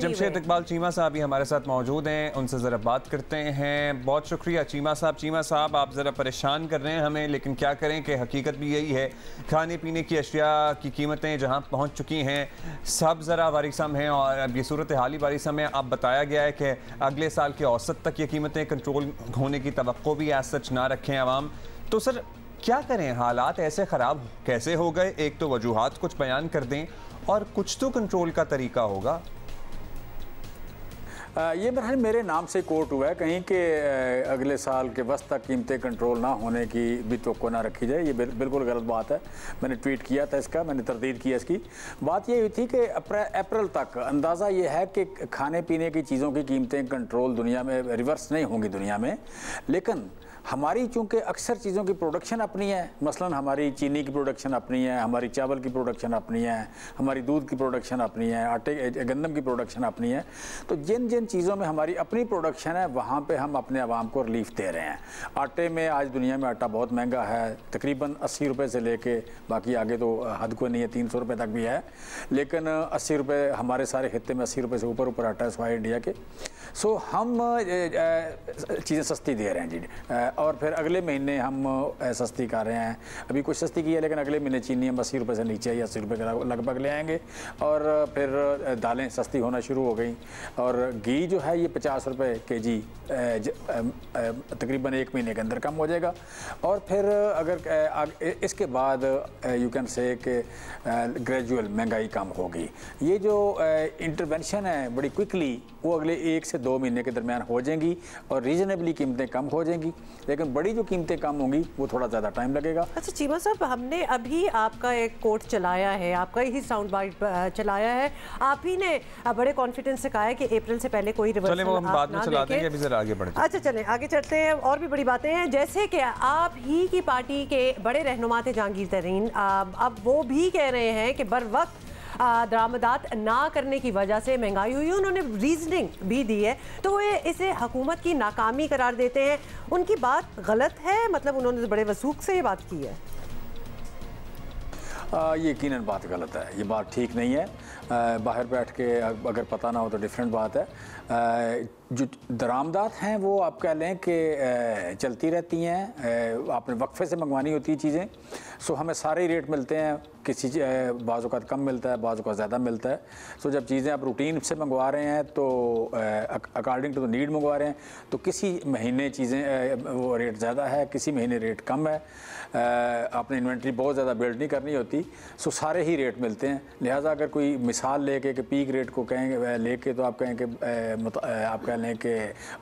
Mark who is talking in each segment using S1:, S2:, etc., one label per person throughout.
S1: जमशेद इकबाल चीमा साहब भी हमारे साथ मौजूद हैं, उनसे ज़रा बात करते हैं। बहुत शुक्रिया चीमा साहब, आप ज़रा परेशान कर रहे हैं हमें, लेकिन क्या करें कि हकीकत भी यही है। खाने पीने की अशिया की कीमतें जहाँ पहुँच चुकी हैं, सब ज़रा वारिसम हैं और अब ये सूरत हाल ही वारिसम है। अब बताया गया है कि अगले साल के औसत तक ये कीमतें कंट्रोल होने की तवक्को भी एज सच ना रखें आवाम। तो सर क्या करें, हालात ऐसे ख़राब कैसे हो गए? एक तो वजूहात कुछ बयान कर दें और कुछ तो कंट्रोल का तरीका होगा।
S2: ये मेरे नाम से कोट हुआ है कहीं कि अगले साल के वक्त तक कीमतें कंट्रोल ना होने की भी तवक्को ना रखी जाए। ये बिल्कुल गलत बात है। मैंने ट्वीट किया था इसका, मैंने तरदीद किया इसकी। बात ये हुई थी कि अप्रैल तक अंदाज़ा ये है कि खाने पीने की चीज़ों की कीमतें कंट्रोल दुनिया में रिवर्स नहीं होंगी दुनिया में, लेकिन हमारी चूँकि अक्सर चीज़ों की प्रोडक्शन अपनी है, मसलन हमारी चीनी की प्रोडक्शन अपनी है, हमारी चावल की प्रोडक्शन अपनी है, हमारी दूध की प्रोडक्शन अपनी है, आटे गंदम की प्रोडक्शन अपनी है। तो जिन जिन चीज़ों में हमारी अपनी प्रोडक्शन है वहाँ पे हम अपने आवाम को रिलीफ दे रहे हैं। आटे में आज दुनिया में आटा बहुत महंगा है, तकरीबन 80 रुपये से लेके बाकी आगे तो हद को नहीं है, 300 रुपये तक भी है, लेकिन 80 रुपये हमारे सारे खित्ते में 80 रुपये से ऊपर आटा है सिवाय इंडिया के। सो हम चीज़ें सस्ती दे रहे हैं जी। और फिर अगले महीने हम सस्ती कर रहे हैं, अभी कुछ सस्ती की है, लेकिन अगले महीने चीनी हम 80 रुपये से नीचे या 80 रुपये के लगभग ले आएंगे। और फिर दालें सस्ती होना शुरू हो गई और घी जो है ये 50 रुपये केजी तकरीबन 1 महीने के अंदर कम हो जाएगा। और फिर अगर इसके बाद यू कैन से कि ग्रेजुअल महंगाई कम होगी। ये जो इंटरवेंशन है बड़ी क्विकली वो अगले 1 से 2 महीने के दरमियान हो जाएंगी और रीजनेबली कीमतें कम हो जाएंगी, लेकिन बड़ी जो कीमतें कम होंगी वो थोड़ा ज़्यादा टाइम लगेगा।
S3: अच्छा चीमा साहब, हमने अभी आपका एक कोट चलाया है, आपका ही साउंड बाइट चलाया है, आप ही ने बड़े कॉन्फिडेंस से कहा है कि अप्रैल से पहले कोई रिवर्सल
S1: वो हम बाद में चला देंगे, अभी जरा आगे बढ़ते हैं।
S3: अच्छा चलें आगे चलते हैं, और भी बड़ी बातें हैं, जैसे कि आप ही की पार्टी के बड़े रहनुमा थे जहांगीर तरीन, अब वो भी कह रहे हैं कि बर वक्त दरामदात ना करने की वजह से महंगाई हुई। उन्होंने रीजनिंग भी दी है, तो वो इसे हुकूमत की नाकामी करार देते हैं। उनकी बात गलत है? मतलब उन्होंने बड़े वसूख से ये बात की है।
S2: ये यकीनन बात गलत है, ये बात ठीक नहीं है। बाहर बैठ के अगर पता ना हो तो डिफरेंट बात है। जो दरामदात हैं वो आप कह लें कि चलती रहती हैं, आपने वक्फे से मंगवानी होती है चीज़ें। सो हमें सारे ही रेट मिलते हैं, किसी बाज़ औक़ात कम मिलता है, बाज़ औक़ात ज़्यादा मिलता है। सो जब चीज़ें आप रूटीन से मंगवा रहे हैं तो अकॉर्डिंग टू द नीड मंगवा रहे हैं, तो किसी महीने चीज़ें वो रेट ज़्यादा है, किसी महीने रेट कम है। आपने इन्वेंट्री बहुत ज़्यादा बिल्ड नहीं करनी होती, सो सारे ही रेट मिलते हैं। लिहाजा अगर कोई मिसाल लेके कि पीक रेट को कहेंगे लेके तो आप कहें कि आप कह लें कि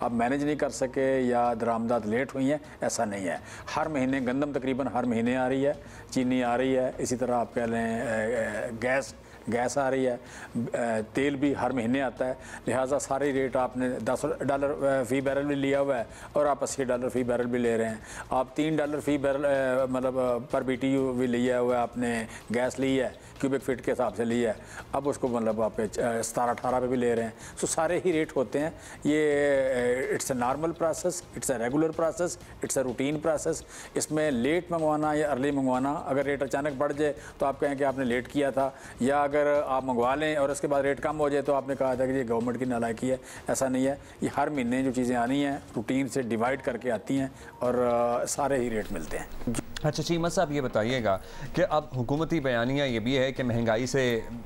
S2: आप मैनेज नहीं कर सके या दरामदात लेट हुई हैं, ऐसा नहीं है। हर महीने गंदम तकरीबन हर महीने आ रही है, चीनी आ रही है, इसी तरह आप कह लें गैस आ रही है, तेल भी हर महीने आता है। लिहाजा सारे रेट आपने $10 फ़ी बैरल भी लिया हुआ है और आप $80 फ़ी बैरल भी ले रहे हैं। आप $3 फ़ी बैरल मतलब पर BTU भी लिया हुआ है, आपने गैस ली है, क्यूबिक फीट के हिसाब से लिया है, अब उसको मतलब आप 17-18 पे भी ले रहे हैं। सो सारे ही रेट होते हैं। ये it's a normal process, it's a regular process, it's a routine process. इसमें लेट मंगवाना या अर्ली मंगवाना, अगर रेट अचानक बढ़ जाए तो आप कहें कि आपने लेट किया था, या अगर आप मंगवा लें और उसके बाद रेट कम हो जाए तो आपने कहा था कि ये गवर्नमेंट की नालायकी है। ऐसा नहीं है, ये हर महीने जो चीज़ें आनी हैं रूटीन से डिवाइड करके आती हैं और सारे ही रेट मिलते हैं।
S1: अच्छा चीमा साहब, ये बताइएगा कि अब हुकूमती बयानिया ये भी है कि महंगाई से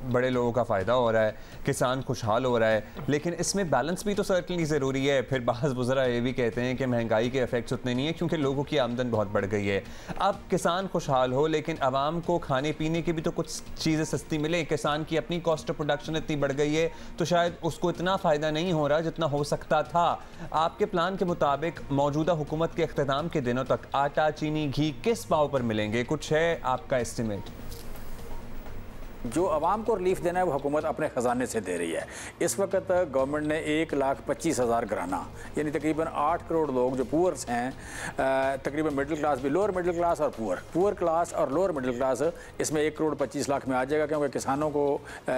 S1: बड़े लोगों का फ़ायदा हो रहा है, किसान खुशहाल हो रहा है, लेकिन इसमें बैलेंस भी तो सर्टनली ज़रूरी है। फिर बाज़ बुज़रा ये भी कहते हैं कि महंगाई के इफ़ेक्ट्स उतने नहीं है क्योंकि लोगों की आमदन बहुत बढ़ गई है। अब किसान खुशहाल हो लेकिन आवाम को खाने पीने की भी तो कुछ चीज़ें सस्ती मिले। किसान की अपनी कॉस्ट ऑफ प्रोडक्शन इतनी बढ़ गई है तो शायद उसको इतना फ़ायदा नहीं हो रहा जितना हो सकता था। आपके प्लान के मुताबिक मौजूदा हुकूमत के इख्तिताम के दिनों तक आटा, चीनी, घी किस भाव पर मिलेंगे? कुछ है आपका एस्टिमेट?
S2: जो आवाम को रिलीफ देना है वो हुकूमत अपने ख़जाने से दे रही है। इस वक्त गवर्नमेंट ने 1,25,000 घराना यानी तकरीबन 8 करोड़ लोग जो पुअर्स हैं, तकरीबन मिडिल क्लास भी, लोअर मिडिल क्लास और पुअर क्लास और लोअर मिडिल क्लास, इसमें 1,25,00,000 में आ जाएगा। क्योंकि किसानों को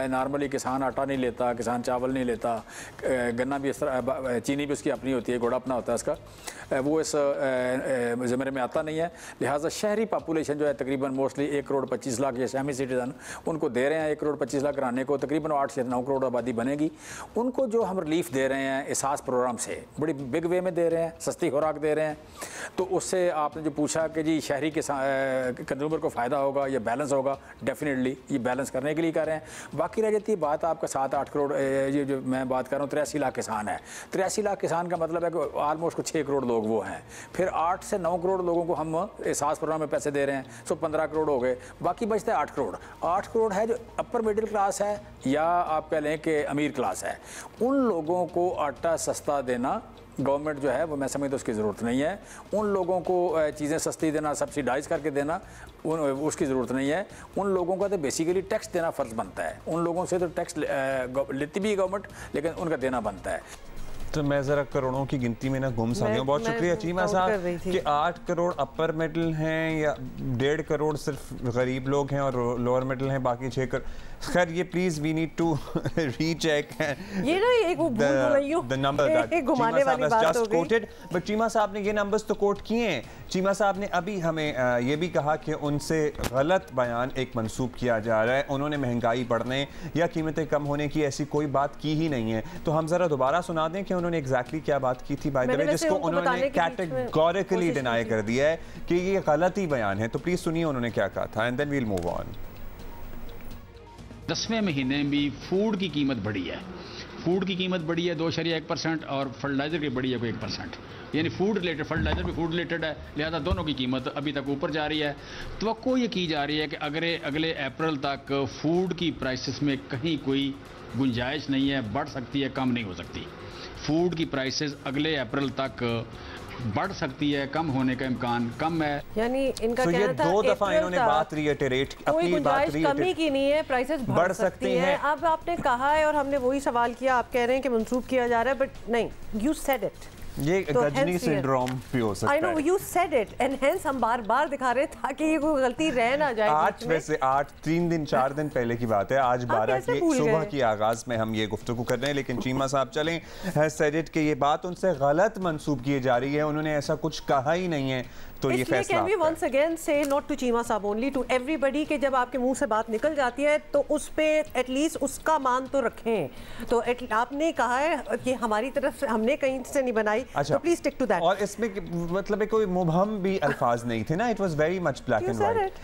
S2: नॉर्मली किसान आटा नहीं लेता, किसान चावल नहीं लेता, गन्ना भी इस तरह, चीनी भी उसकी अपनी होती है, गुड़ अपना होता है इसका, वो इस ज़मरे में आता नहीं है। लिहाजा शहरी पापूलेशन जो है तकरीबन मोस्टली 1,25,00,000 या शहरी सिटीज़न, उनको दे रहे हैं 1 करोड़ 25 लाख कराने को, तकरीबन 8 से 9 करोड़ आबादी बनेगी। उनको जो हम रिलीफ दे रहे हैं एहसास प्रोग्राम से, बड़ी बिग वे में दे रहे हैं, सस्ती खुराक दे रहे हैं, तो उससे आपने जो पूछा कि जी शहरी कंज्यूमर को फ़ायदा होगा या बैलेंस होगा, डेफिनेटली ये बैलेंस करने के लिए कर रहे हैं। बाकी रह जाती है बात आपका 7-8 करोड़, ये जो मैं बात कर रहा हूँ 83 लाख किसान है। 83 लाख किसान का मतलब है कि ऑलमोस्ट 6 करोड़ लोग वो हैं। फिर 8 से 9 करोड़ लोगों को हम एहसास प्रोग्राम में पैसे दे रहे हैं, सो 15 करोड़ हो गए, बाकी बचते हैं 8 करोड़। 8 करोड़ है जो अपर मिडिल क्लास है या आप कह लें कि अमीर क्लास है। उन लोगों को आटा सस्ता देना गवर्नमेंट जो है वो मैं समझता उसकी ज़रूरत नहीं है। उन लोगों को चीज़ें सस्ती देना, सब्सिडाइज़ करके देना, उसकी ज़रूरत नहीं है। उन लोगों का तो बेसिकली टैक्स देना फ़र्ज़ बनता है। उन लोगों से तो टैक्स लेती भी है गवर्नमेंट, लेकिन उनका देना बनता है।
S1: तो मैं ज़रा करोड़ों की गिनती में ना गुम सा गया हूँ। बहुत शुक्रिया चीमा साहब कि 8 करोड़ अपर मिडिल हैं या 1.5 करोड़ सिर्फ गरीब लोग हैं और लोअर मिडिल हैं, बाकी 6 करोड़। खैर ये please we need to recheck
S3: ये ना एक वो
S1: द नंबर दैट
S3: घुमाने वाली बात हो गई।
S1: कोटेड, बट चीमा साहब ने ये नंबर्स तो कोट किए हैं। चीमा साहब ने अभी हमें ये भी कहा कि उनसे गलत बयान एक मंसूब किया जा रहा है। उन्होंने महंगाई बढ़ने या कीमतें कम होने की ऐसी कोई बात की ही नहीं है। तो हम जरा दोबारा सुना दें कि उन्होंने एग्जैक्टली क्या बात की थी, बाय द वे, जिसको उन्होंने कैटेगोरिकली डिनाई कर दिया है कि ये गलत ही बयान है। तो प्लीज सुनिए उन्होंने क्या कहा था and then we will move on.
S4: 10वें महीने में भी फूड की कीमत बढ़ी है। फूड की कीमत बढ़ी है 2.1% और फर्टिलाइज़र की बढ़ी है कोई 1%। यानी फूड रिलेटेड, फर्टिलाइज़र भी फूड रिलेटेड है, लिहाजा दोनों की कीमत अभी तक ऊपर जा रही है। तो ये की जा रही है कि अगले अप्रैल तक फूड की प्राइसेस में कहीं कोई गुंजाइश नहीं है, बढ़ सकती है, कम नहीं हो सकती। फूड की प्राइसेस अगले अप्रैल तक बढ़ सकती है, कम होने का इम्कान कम है।
S3: यानी इनका
S1: कहना
S3: ये
S1: था 2 दफा इन्होंने बात रिएटरेट, अपनी बात
S3: कमी की नहीं है, प्राइसेस बढ़ सकती हैं। अब आपने कहा है और हमने वही सवाल किया, आप कह रहे हैं कि मंसूब किया जा रहा है, बट नहीं, यू सेड इट।
S1: ये गजनी सिंड्रोम भी हो सकता है।
S3: I know you said it and hence हम बार-बार दिखा रहे हैं ताकि ये कोई गलती रह ना जाए।
S1: आज वैसे 3-4 दिन पहले की बात है, आज 12 की सुबह की आगाज में हम ये गुफ्तगू कर रहे हैं, लेकिन चीमा साहब चलें said it कि ये बात उनसे गलत मंसूब की जा रही है, उन्होंने ऐसा कुछ कहा ही नहीं है। तो ये फैसला
S3: can we once again say not to Cheema साहब only, to everybody कि जब आपके मुंह से बात निकल जाती है तो उस पे एटलीस्ट उसका मान तो रखें। तो आपने कहा है कि हमारी तरफ से हमने कहीं से नहीं बनाई, तो प्लीज स्टिक टू दैट।
S1: और इसमें मतलब कोई मुबहम भी अल्फाज नहीं थे ना, it was very much black and white.